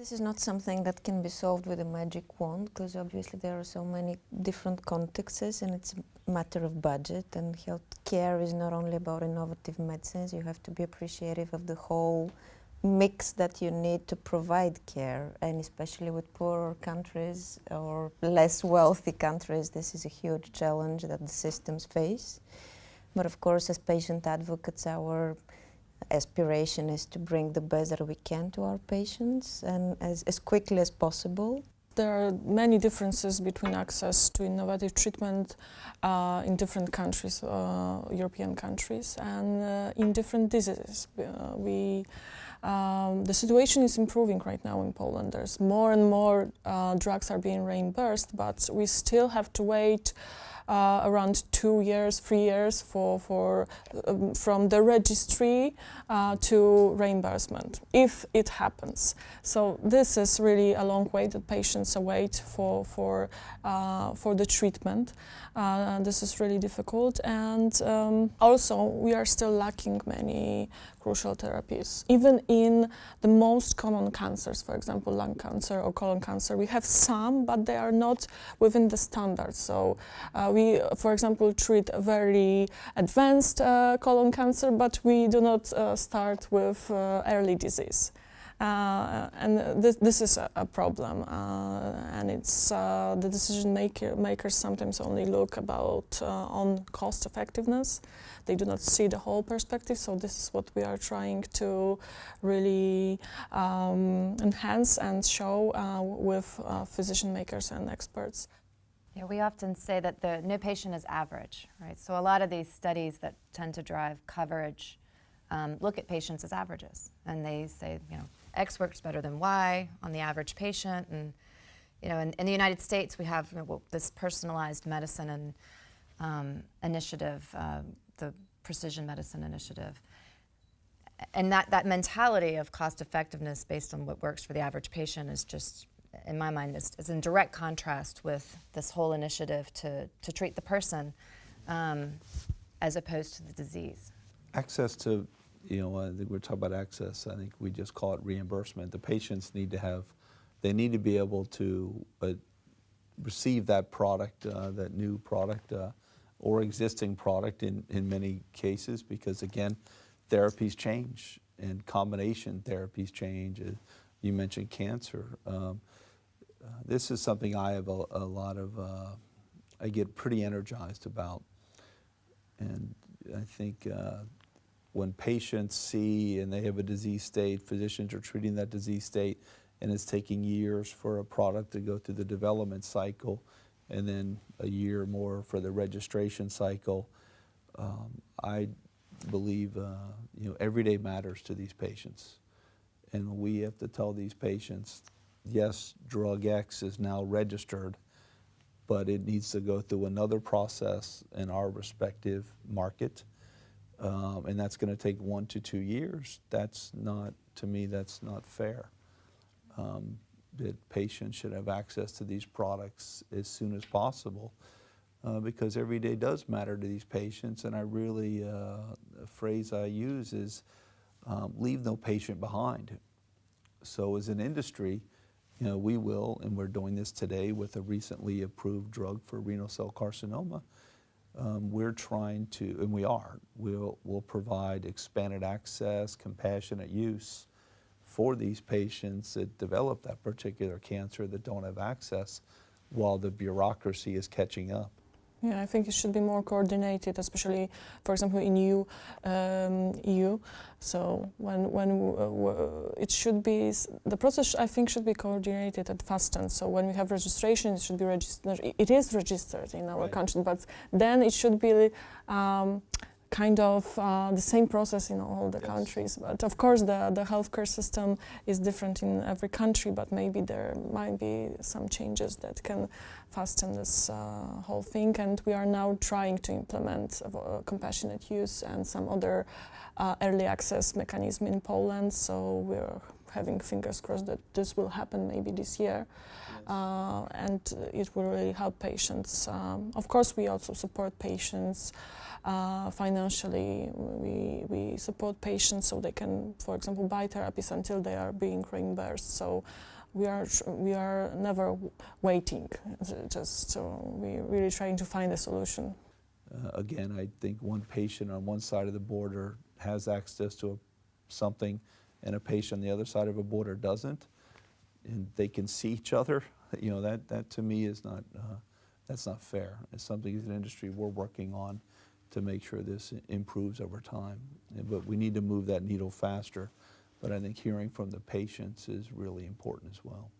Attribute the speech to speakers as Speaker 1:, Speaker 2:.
Speaker 1: This is not something that can be solved with a magic wand, because obviously there are so many different contexts, and it's a matter of budget. And healthcare is not only about innovative medicines. You have to be appreciative of the whole mix that you need to provide care, and especially with poorer countries or less wealthy countries, this is a huge challenge that the systems face. But of course, as patient advocates, our aspiration is to bring the best that we can to our patients and as quickly as possible.
Speaker 2: There are many differences between access to innovative treatment in different countries, European countries, and in different diseases. The situation is improving right now in Poland. There's more and more drugs are being reimbursed, but we still have to wait around 2 years, 3 years from the registry to reimbursement, if it happens. So this is really a long wait that patients await for the treatment. This is really difficult, and also we are still lacking many crucial therapies. Even in the most common cancers, for example, lung cancer or colon cancer, we have some, but they are not within the standards. So we, for example, treat a very advanced colon cancer, but we do not start with early disease. And this is a problem, and it's the decision makers sometimes only look on cost effectiveness. They do not see the whole perspective, so this is what we are trying to really enhance and show with physician makers and experts.
Speaker 3: Yeah, we often say that no patient is average, right? So a lot of these studies that tend to drive coverage look at patients as averages, and they say, X works better than Y on the average patient. And in the United States, we have this personalized medicine and initiative, the precision medicine initiative, and that mentality of cost effectiveness based on what works for the average patient is just, in my mind, is in direct contrast with this whole initiative to treat the person as opposed to the disease.
Speaker 4: Access to, I think we're talking about access. I think we just call it reimbursement. The patients need to be able to receive that product, that new product or existing product in many cases, because again, therapies change and combination therapies change. You mentioned cancer. This is something I have a lot of, I get pretty energized about. And I think when patients see and they have a disease state, physicians are treating that disease state, and it's taking years for a product to go through the development cycle, and then a year more for the registration cycle. I believe every day matters to these patients, and we have to tell these patients, yes, drug X is now registered, but it needs to go through another process in our respective market. And that's going to take 1 to 2 years. That's not, to me, that's not fair. That patients should have access to these products as soon as possible, because every day does matter to these patients. And I really, a phrase I use is, leave no patient behind. So as an industry, we will, and we're doing this today with a recently approved drug for renal cell carcinoma. We're trying to, and we'll provide expanded access, compassionate use for these patients that develop that particular cancer that don't have access while the bureaucracy is catching up.
Speaker 2: Yeah, I think it should be more coordinated, especially, for example, in EU. So it should be, the process, I think, should be coordinated and fastened. So when we have registration, it should be registered. It is registered in our country, but then it should be kind of the same process in all the countries. But of course, the healthcare system is different in every country, but maybe there might be some changes that can fasten this whole thing. And we are now trying to implement compassionate use and some other early access mechanism in Poland. So we're having fingers crossed that this will happen maybe this year. And it will really help patients. Of course, we also support patients financially. We support patients so they can, for example, buy therapies until they are being reimbursed. So we are never waiting. We're really trying to find a solution.
Speaker 4: Again, I think one patient on one side of the border has access to something, and a patient on the other side of a border doesn't, and they can see each other. You know, that to me is not that's not fair. It's something as an industry we're working on to make sure this improves over time. But we need to move that needle faster. But I think hearing from the patients is really important as well.